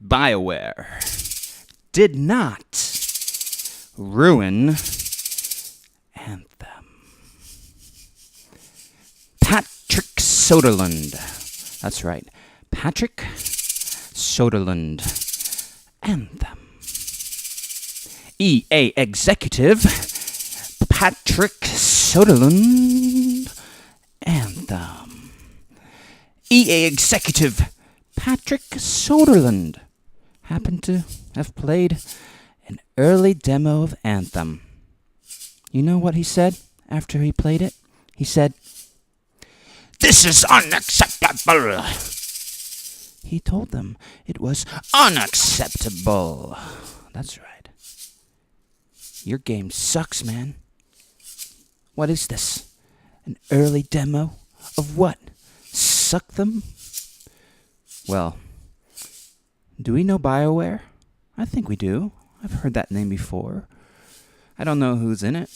Bioware did not ruin Anthem. Patrick Soderlund. That's right. Patrick Soderlund. Anthem. EA executive Patrick Soderlund. Anthem. EA executive Patrick Soderlund happened to have played an early demo of Anthem. You know what he said after he played it? He said, "This is unacceptable." He told them it was unacceptable. That's right. Your game sucks, man. What is this? An early demo of what? Suck them? Well, do we know Bioware? I think we do. I've heard that name before. I don't know who's in it.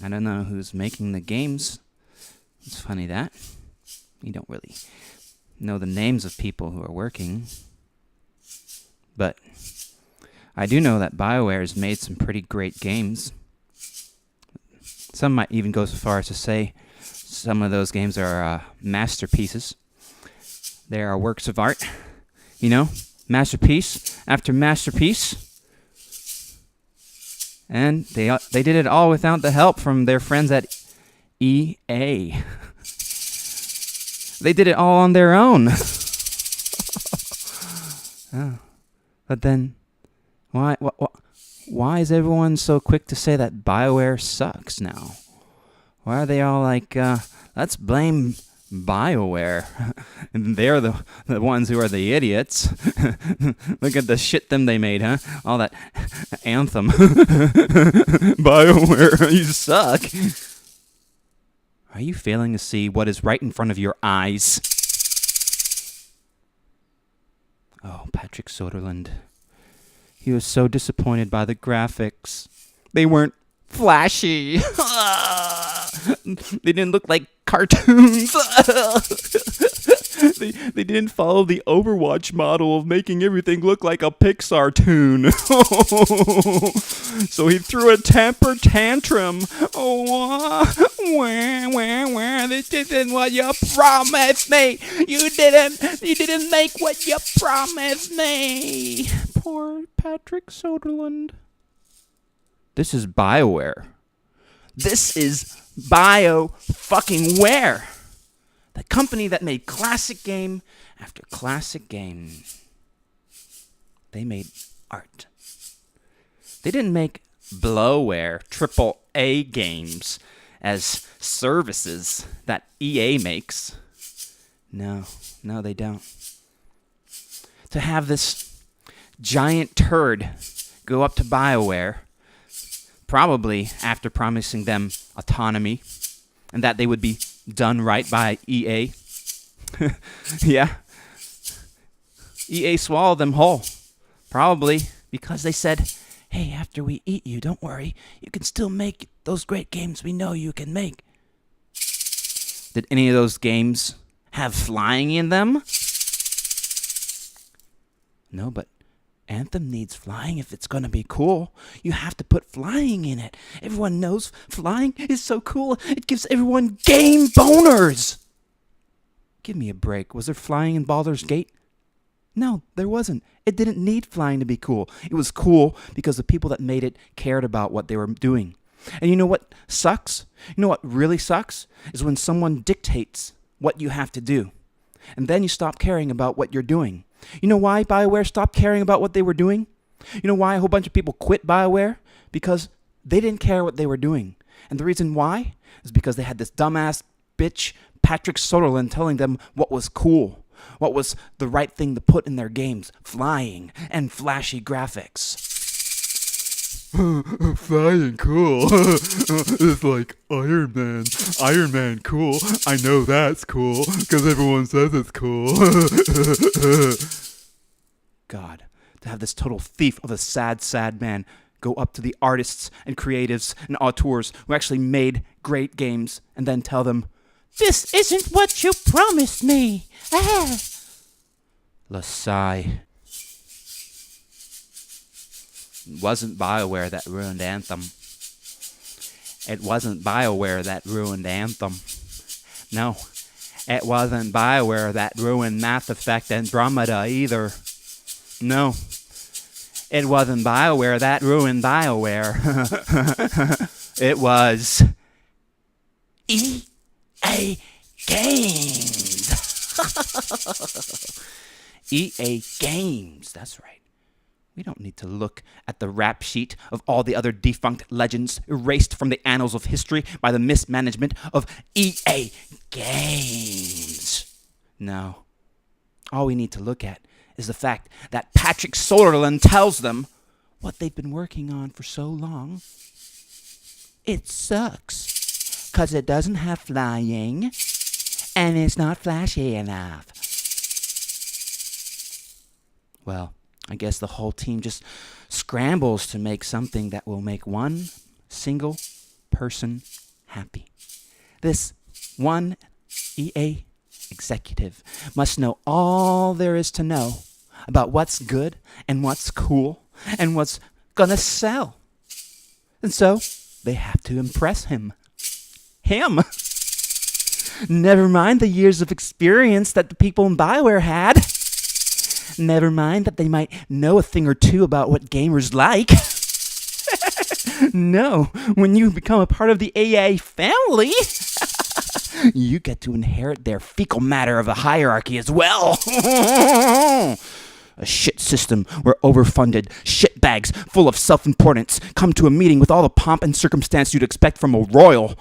I don't know who's making the games. It's funny that. You don't really know the names of people who are working. But I do know that Bioware has made some pretty great games. Some might even go so far as to say some of those games are masterpieces. They are works of art. You know, masterpiece after masterpiece. And they did it all without the help from their friends at EA. They did it all on their own. Oh. But then, why is everyone so quick to say that Bioware sucks now? Why are they all like, let's blame Bioware? And they're the ones who are the idiots. Look at the shit them they made, huh? All that Anthem. Bioware, you suck. Are you failing to see what is right in front of your eyes? Oh, Patrick Soderlund. He was so disappointed by the graphics. They weren't flashy. They didn't look like cartoons. They didn't follow the Overwatch model of making everything look like a Pixar toon. So he threw a temper tantrum. This isn't what you promised me. You didn't make what you promised me. Poor Patrick Soderlund. This is Bioware. This is Bio-fucking-ware. The company that made classic game after classic game. They made art. They didn't make bloatware, AAA games as services that EA makes. No, they don't. To have this giant turd go up to Bioware, probably after promising them autonomy, and that they would be done right by EA. Yeah. EA swallowed them whole. Probably because they said, hey, after we eat you, don't worry, you can still make those great games we know you can make. Did any of those games have flying in them? No, but Anthem needs flying if it's going to be cool. You have to put flying in it. Everyone knows flying is so cool. It gives everyone game boners. Give me a break. Was there flying in Baldur's Gate? No, there wasn't. It didn't need flying to be cool. It was cool because the people that made it cared about what they were doing. And you know what sucks? You know what really sucks? Is when someone dictates what you have to do. And then you stop caring about what you're doing. You know why Bioware stopped caring about what they were doing? You know why a whole bunch of people quit Bioware? Because they didn't care what they were doing. And the reason why is because they had this dumbass bitch Patrick Soderlund telling them what was cool, what was the right thing to put in their games, flying and flashy graphics. Flying cool. It's like Iron Man. Iron Man cool. I know that's cool because everyone says it's cool. God, to have this total thief of a sad, sad man go up to the artists and creatives and auteurs who actually made great games and then tell them, this isn't what you promised me. Ah. Lasai. It wasn't Bioware that ruined Anthem. It wasn't Bioware that ruined Anthem. No, it wasn't Bioware that ruined Mass Effect Andromeda either. No, it wasn't Bioware that ruined Bioware. It was EA Games. EA Games, that's right. We don't need to look at the rap sheet of all the other defunct legends erased from the annals of history by the mismanagement of EA Games. No. All we need to look at is the fact that Patrick Soderlund tells them what they've been working on for so long. It sucks, 'cause it doesn't have flying, and it's not flashy enough. Well, I guess the whole team just scrambles to make something that will make one single person happy. This one EA executive must know all there is to know about what's good and what's cool and what's gonna sell. And so they have to impress him. Him! Never mind the years of experience that the people in Bioware had. Never mind that they might know a thing or two about what gamers like. No, when you become a part of the EA family, you get to inherit their fecal matter of the hierarchy as well. A shit system where overfunded shitbags full of self-importance come to a meeting with all the pomp and circumstance you'd expect from a royal.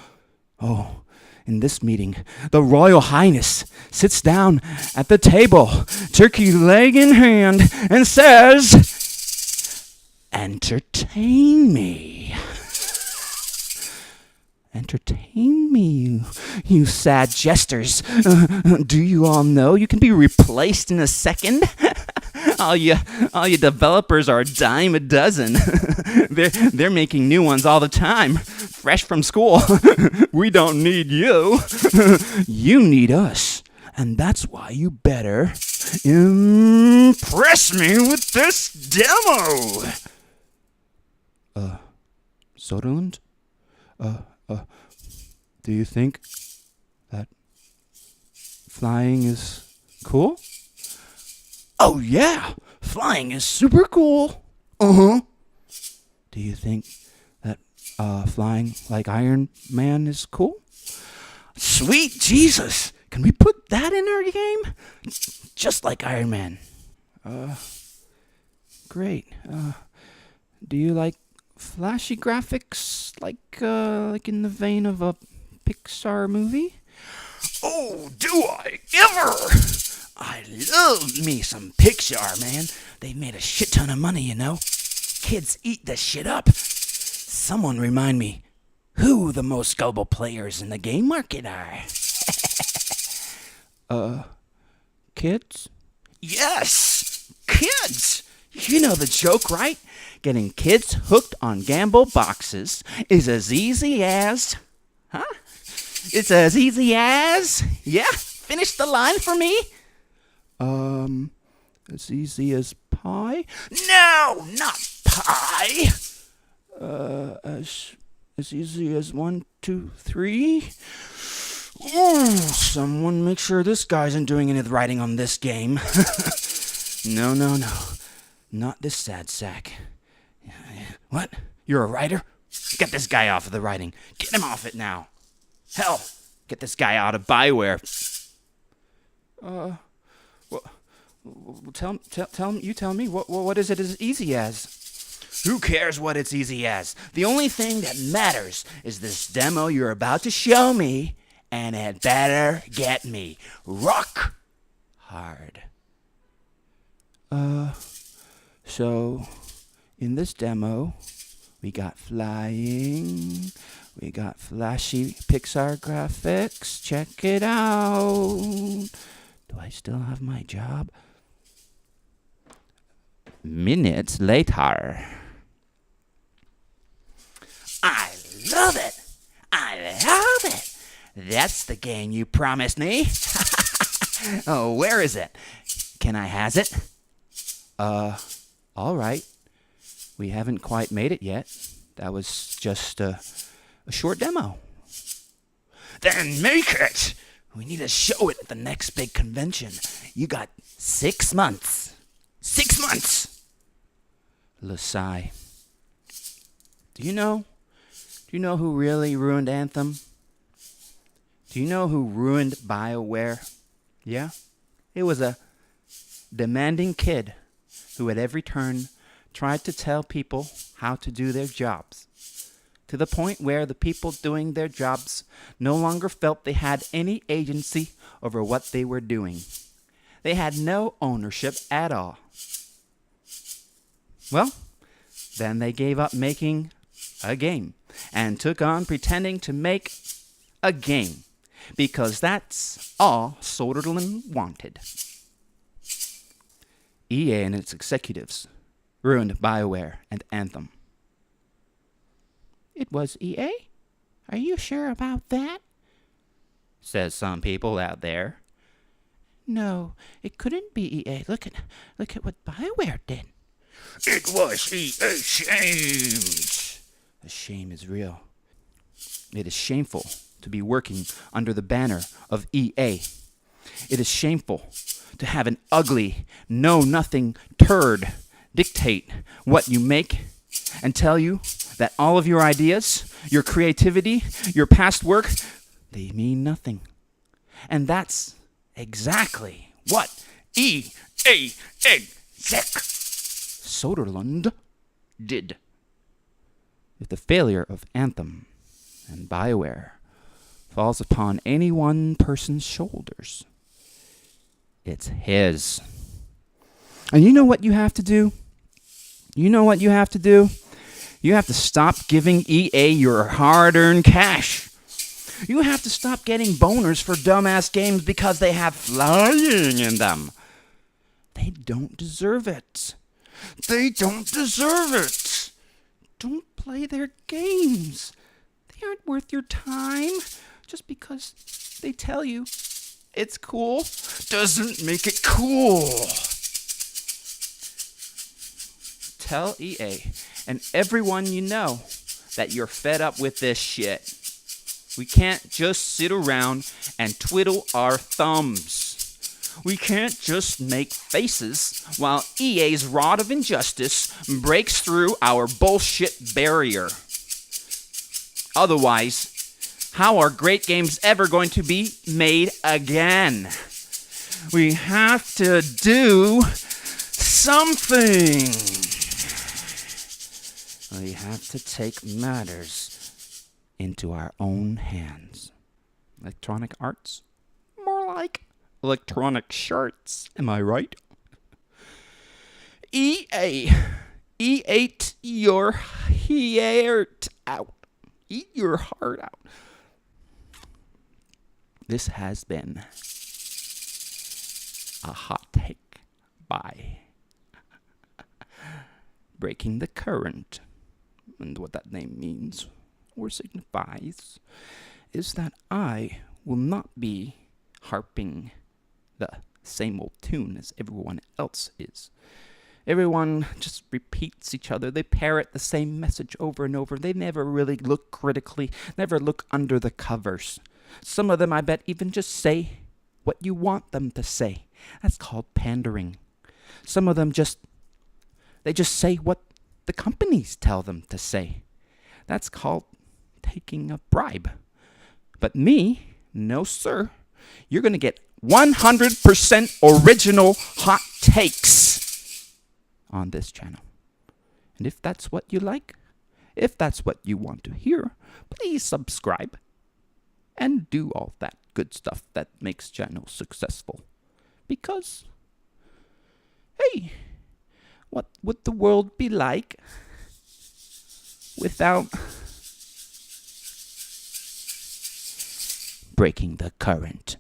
Oh, in this meeting, the Royal Highness sits down at the table, turkey leg in hand, and says, "Entertain me. Entertain me, you sad jesters. Do you all know you can be replaced in a second? All you developers are a dime a dozen. They're making new ones all the time, fresh from school. We don't need you. You need us, and that's why you better impress me with this demo." Soderlund? Do you think that flying is cool? Oh yeah, flying is super cool. Do you think that flying like Iron Man is cool? Sweet Jesus, can we put that in our game? Just like Iron Man. Great. Do you like flashy graphics, like in the vein of a Pixar movie? Oh, do I ever! I love me some Pixar, man. They've made a shit ton of money, you know. Kids eat this shit up. Someone remind me who the most gullible players in the game market are. Kids? Yes! Kids! You know the joke, right? Getting kids hooked on gamble boxes is as easy as... Huh? It's as easy as... Yeah? Finish the line for me? As easy as pie? No, not pie! As easy as 1, 2, 3... Ooh, someone make sure this guy isn't doing any of the writing on this game. No. Not this sad sack. What? You're a writer? Get this guy off of the writing. Get him off it now. Hell, get this guy out of Bioware. Tell me, what is it as easy as? Who cares what it's easy as? The only thing that matters is this demo you're about to show me, and it better get me rock hard. So, in this demo, we got flying, we got flashy Pixar graphics. Check it out. Do I still have my job? Minutes later. I love it! That's the game you promised me. Oh, where is it? Can I has it? All right. We haven't quite made it yet. That was just a short demo. Then make it! We need to show it at the next big convention. You got 6 months. 6 months! Lasai. Do you know who really ruined Anthem? Do you know who ruined Bioware? Yeah? It was a demanding kid who at every turn tried to tell people how to do their jobs, to the point where the people doing their jobs no longer felt they had any agency over what they were doing. They had no ownership at all. Well, then they gave up making a game and took on pretending to make a game, because that's all Soderlund wanted. EA and its executives ruined Bioware and Anthem. It was EA? Are you sure about that? Says some people out there. No, it couldn't be EA. Look at what Bioware did. It was EA shamed. The shame is real. It is shameful to be working under the banner of EA. It is shameful to have an ugly, know-nothing turd dictate what you make and tell you that all of your ideas, your creativity, your past work, they mean nothing. And that's exactly what EA exec Soderlund did. If the failure of Anthem and Bioware falls upon any one person's shoulders, it's his. And you know what you have to do? You know what you have to do? You have to stop giving EA your hard-earned cash. You have to stop getting boners for dumbass games because they have flying in them. They don't deserve it. They don't deserve it. Don't play their games. They aren't worth your time. Just because they tell you it's cool doesn't make it cool. Tell EA and everyone you know that you're fed up with this shit. We can't just sit around and twiddle our thumbs. We can't just make faces while EA's rod of injustice breaks through our bullshit barrier. Otherwise, how are great games ever going to be made again? We have to do something. We have to take matters into our own hands. Electronic arts? More like electronic shirts, am I right? EA, eat your heart out. Eat your heart out. This has been a hot take by Breaking the Current. And what that name means or signifies is that I will not be harping the same old tune as everyone else is. Everyone just repeats each other. They parrot the same message over and over. They never really look critically, never look under the covers. Some of them, I bet, even just say what you want them to say. That's called pandering. Some of them they just say what the companies tell them to say. That's called taking a bribe. But me, no sir. You're going to get 100% original hot takes on this channel. And if that's what you like, if that's what you want to hear, please subscribe and do all that good stuff that makes channels successful. Because, hey, what would the world be like without breaking the current?